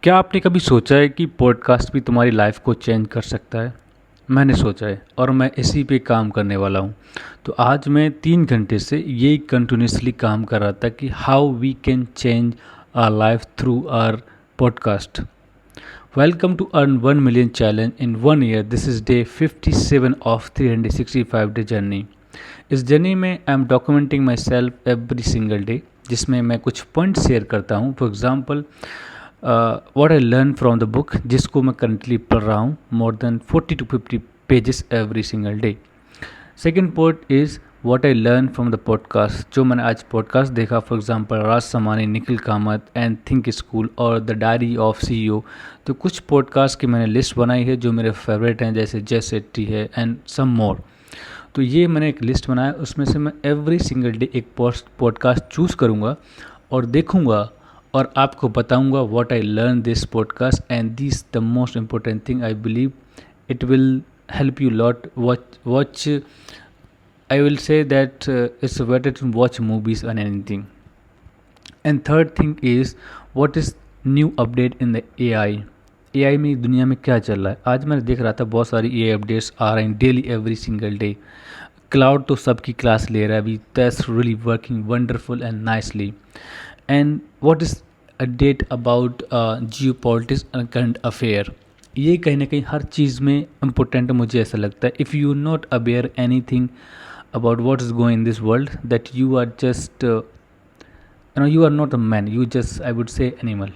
क्या आपने कभी सोचा है कि पॉडकास्ट भी तुम्हारी लाइफ को चेंज कर सकता है? मैंने सोचा है और मैं इसी पे काम करने वाला हूँ। तो आज मैं 3 घंटे से यही कंटिन्यूसली काम कर रहा था कि how we can change our life through our podcast. Welcome to earn 1 million challenge in 1 year. This is day 57 of 365 day journey. इस जर्नी में I am documenting myself every single day, जिसमें मैं कुछ point share करता हूँ। For example what I learn from the book, जिसको मैं currently पढ़ रहा हूँ, more than 40 to 50 pages every single day. Second point is what I learn from the podcast, जो मैंने आज पॉडकास्ट देखा। For example Raj Shamani, Nikhil Kamath and Think School और द डायरी ऑफ सीईओ। तो कुछ पॉडकास्ट की मैंने लिस्ट बनाई है जो मेरे फेवरेट हैं, जैसे जय सेट्टी है एंड सम मोर। तो ये मैंने एक लिस्ट बनाया, उसमें से मैं एवरी सिंगल डे एक पॉडकास्ट चूज़ करूँगा और देखूँगा और आपको बताऊंगा what I learn this podcast and this the most important thing I believe it will help you lot. Watch I will say that it's better to watch movies or anything. And third thing is what is new update in the AI में दुनिया में क्या चल रहा है। आज मैंने देख रहा था बहुत सारी AI अपडेट्स आ रही हैं daily every single day. Cloud तो सबकी क्लास ले रहा है अभी, that's really working wonderful and nicely. And what is update about Jio politics and current affair. ये कहीं ना कहीं हर चीज़ में इम्पोर्टेंट मुझे ऐसा लगता है। If you not aware any thing about what is going in this world, that you are just you are not a man, you just, I would say, animal.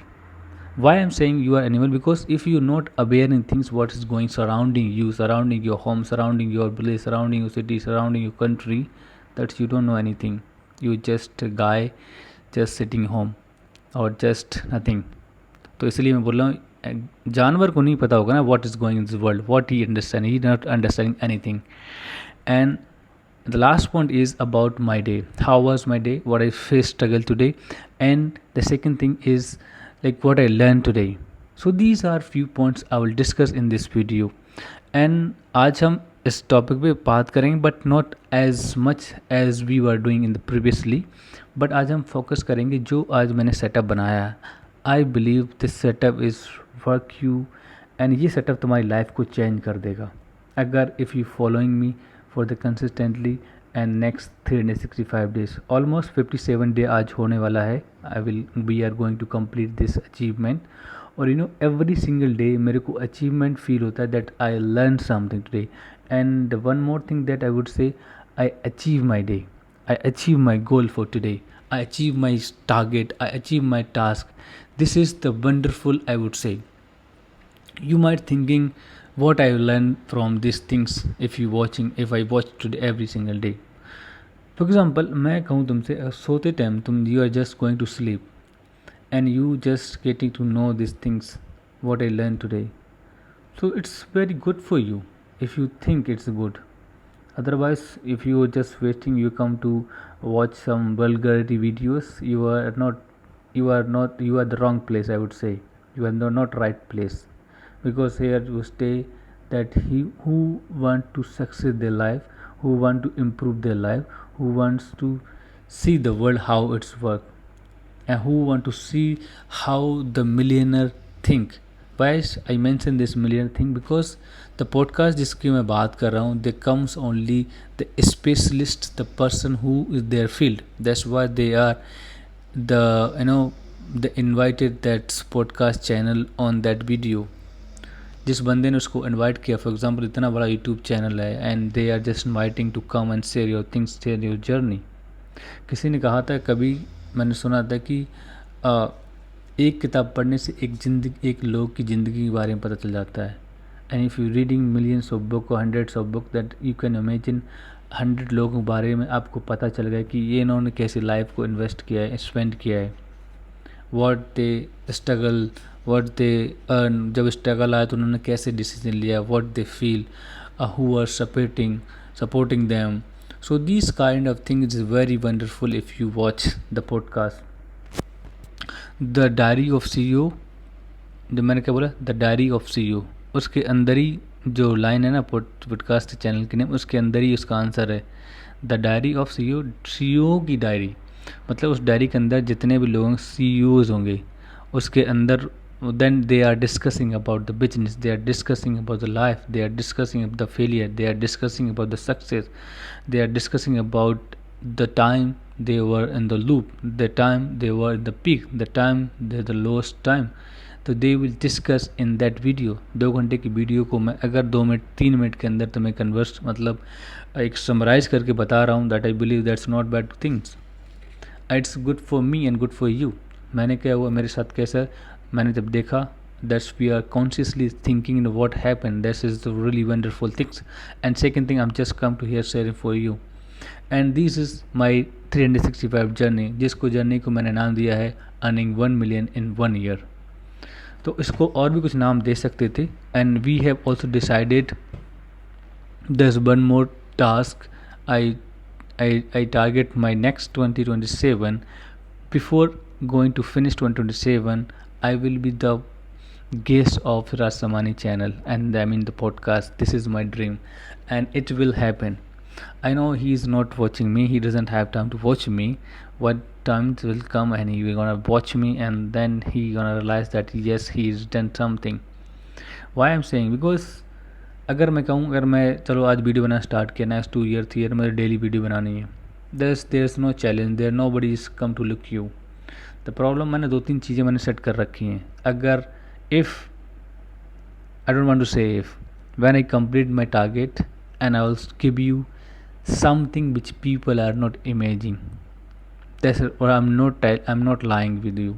Why I'm saying you are animal? Because if you're not aware in things what is going surrounding you, surrounding your home, surrounding your village, surrounding your city, surrounding your country, that you don't know anything. You just a guy just sitting home or just nothing. तो इसलिए मैं बोल रहा हूँ जानवर को नहीं पता होगा ना what is going in this world, what he understand, he not understanding anything. And the last point is about my day. How was my day? What I faced struggle today? And the second thing is like what I learned today. So these are few points I will discuss in this video. And आज हम इस topic पे बात करेंगे but not as much as we were doing in the previously. But आज हम focus करेंगे जो आज मैंने सेटअप बनाया है। I believe this setup is work you and ये सेटअप तुम्हारी लाइफ को चेंज कर देगा अगर if you following me for the consistently and next 365 days. Almost 57 day आज होने वाला है। We are going to complete this achievement. और every single day मेरे को achievement feel होता है that I learned something today. And one more thing that I would say, I achieve my day. I achieve my goal for today. I achieve my target. I achieve my task. This is the wonderful, I would say. You might thinking what I learned from these things if I watch today every single day. For example, मैं कहूँ तुमसे सोते time you are just going to sleep and you just getting to know these things what I learned today. So it's very good for you if you think it's good. Otherwise, if you are just waiting, you come to watch some vulgarity videos, you are the wrong place, I would say. You are not right place. Because here you stay that who want to succeed their life, who want to improve their life, who wants to see the world how it's work, and who want to see how the millionaire think. Why I mention this millionaire thing? Because the podcast जिसकी मैं बात कर रहा हूँ, they comes only the specialist, the person who is their field. That's why they are they invited that podcast channel on that video. जिस बंदे ने उसको इनवाइट किया, फॉर एग्जांपल इतना बड़ा यूट्यूब चैनल है and they are just inviting to come and share your things, share your journey. किसी ने कहा था, कभी मैंने सुना था कि एक किताब पढ़ने से एक लोग की ज़िंदगी के बारे में पता चल जाता है। And if you reading millions of book और hundreds of book, that you can imagine 100 लोगों के बारे में आपको पता चल गया कि ये इन्होंने कैसे लाइफ को इन्वेस्ट किया है, स्पेंड किया है, what they struggle, what they earn. जब स्ट्रगल आया तो उन्होंने कैसे डिसीजन लिया, what they feel, who are supporting them. So this kind of thing is very wonderful if you watch the podcast. The diary of CEO, जो मैंने क्या बोला, द डायरी ऑफ सीईओ, उसके अंदर ही जो लाइन है ना पॉडकास्ट चैनल के नेम, उसके अंदर ही उसका आंसर है the diary of CEO. CEO की डायरी मतलब उस डायरी के अंदर जितने भी लोग CEOs होंगे उसके अंदर then they are discussing about the business, they are discussing about the life, they are discussing about the failure, they are discussing about the success, they are discussing about the time they were in the loop, the time they were in the peak, the time they the lowest time. तो they will discuss in that video. 2 घंटे की video को मैं अगर 2 minute 3 minute के अंदर तुम्हें converse मतलब एक समराइज करके बता रहा हूँ, that I believe that's not bad things. It's good for me and good for you. मैंने क्या हुआ मेरे साथ कैसा, मैंने जब देखा that's we are consciously thinking in what happen, that is the really wonderful things. And second thing, I am just come to here sharing for you. And this is my 365 journey, जिसको journey को मैंने नाम दिया है earning 1 million in 1 year. तो इसको और भी कुछ नाम दे सकते थे. And we have also decided there's one more task. I target my next 2027. Before going to finish 2027, I will be the guest of Raj Samani channel, and I mean the podcast. This is my dream, and it will happen. I know he is not watching me, he doesn't have time to watch me. What times will come and he will gonna watch me, and then he gonna realize that yes, he has done something. Why I'm saying, because अगर मैं कहूँ, अगर मैं चलो आज video बनाना start किया, next 2 year 3 year मेरे डेली वीडियो बनानी है, there is no challenge, there no buddy is come to look you. The problem, मैंने 2-3 चीज़ें मैंने सेट कर रखी हैं. अगर if I don't want to say if when I complete my target and I will give you something which people are not imaging, that's और I am not lying with you.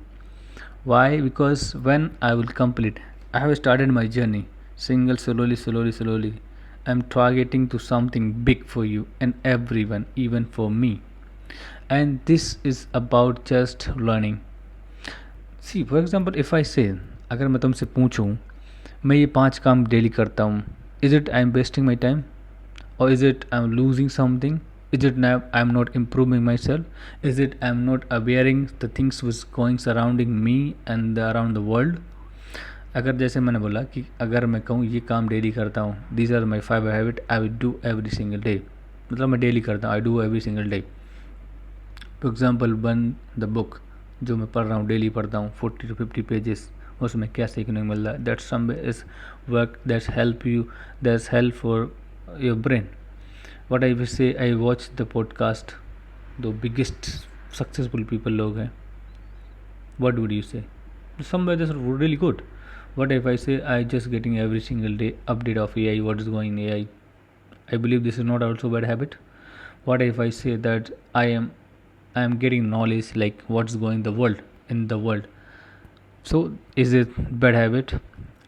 Why? Because when I will complete, I have started my journey single, slowly. I'm targeting to something big for you and everyone, even for me. And this is about just learning. See, for example, if I say, अगर मैं तुमसे पूछूं, मैं ये 5 काम daily करता हूँ, is it I'm wasting my time, or is it I'm losing something, is it now I'm not improving myself, is it I'm not awareing the things which going surrounding me and around the world. अगर जैसे मैंने बोला कि अगर मैं कहूँ ये काम डेली करता हूँ, these are my 5 habit I will do every single day, मतलब मैं डेली करता हूँ, I do every single day. For example, one the book जो मैं पढ़ रहा हूँ, डेली पढ़ता हूँ 40 to 50 पेजेस, उसमें क्या सीखने को मिल रहा है, that's some is work that's help you, that's help for your brain. What I will say, I watch the podcast, दो बिगेस्ट सक्सेसफुल पीपल लोग हैं. व्हाट वुड यू से, somewhere that's really good. What if I say I just getting every single day update of AI, what is going in AI? I believe this is not also bad habit. What if I say that I am getting knowledge like what's going the world in the world? So is it bad habit?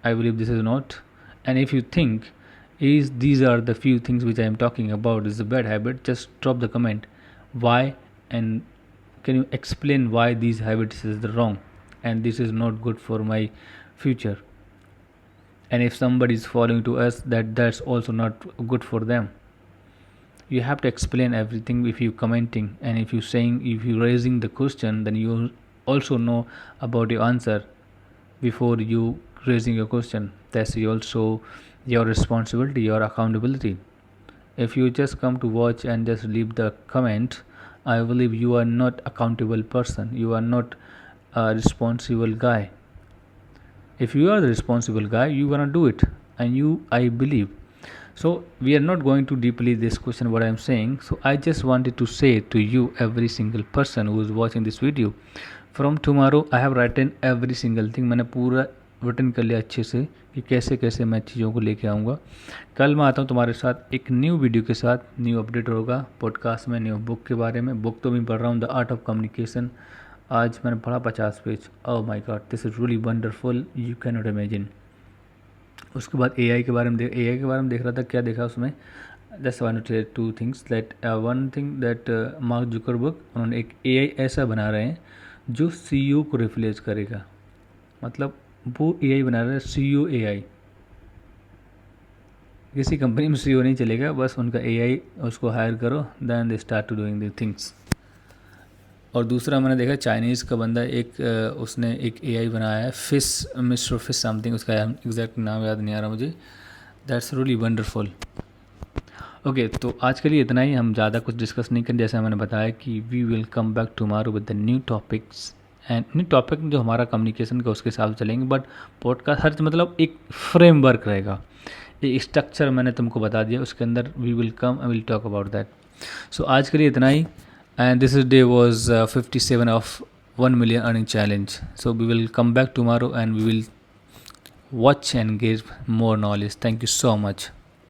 I believe this is not. And if you think is these are the few things which I am talking about is a bad habit, just drop the comment. Why? And can you explain why these habits is the wrong and this is not good for my future? And if somebody is following to us, that's also not good for them. You have to explain everything. If you commenting and if you saying, if you raising the question, then you also know about your answer before you raising your question. That's also your responsibility, your accountability. If you just come to watch and just leave the comment, I believe you are not accountable person, you are not a responsible guy. If you are the responsible guy, you gonna do it, and you, I believe. So we are not going to deeply this question what I am saying. So I just wanted to say to you, every single person who is watching this video, from tomorrow I have written every single thing. मैंने पूरा written कर लिया अच्छे से कि कैसे कैसे मैं चीज़ों को लेके आऊँगा. कल मैं आता हूँ तुम्हारे साथ एक न्यू वीडियो के साथ, न्यू अपडेट होगा पॉडकास्ट में, न्यू बुक के बारे में. बुक तो मैं पढ़ रहा हूँ, द आर्ट ऑफ कम्युनिकेशन. आज मैंने पढ़ा 50 page. Oh my God, this is really wonderful, you can not imagine. उसके बाद एआई के बारे में देख रहा था. क्या देखा उसमें, just one two things that one thing that mark Zuckerberg, उन्होंने एक एआई ऐसा बना रहे हैं जो सीईओ को रिप्लेस करेगा. मतलब वो एआई बना रहे हैं सीईओ एआई. किसी कंपनी में सीईओ नहीं चलेगा, बस उनका एआई उसको हायर करो, then they start to doing the things. और दूसरा मैंने देखा चाइनीज़ का बंदा एक उसने एक एआई बनाया है, फिश मिस्टर फिश समथिंग, उसका एग्जैक्ट नाम याद नहीं आ रहा मुझे. That's really wonderful. ओके, तो आज के लिए इतना ही. हम ज़्यादा कुछ डिस्कस नहीं करें. जैसे मैंने बताया कि we will come back tomorrow with the new topics and नहीं, टॉपिक जो हमारा कम्युनिकेशन का उसके हिसाब से चलेंगे, बट पॉडकास्ट हर मतलब एक फ्रेमवर्क रहेगा, एक स्ट्रक्चर मैंने तुमको बता दिया, उसके अंदर we will come I will talk about that. So आज के लिए इतना ही. And this is day was 57 of 1 million earning challenge. So we will come back tomorrow and we will watch and give more knowledge. Thank you so much.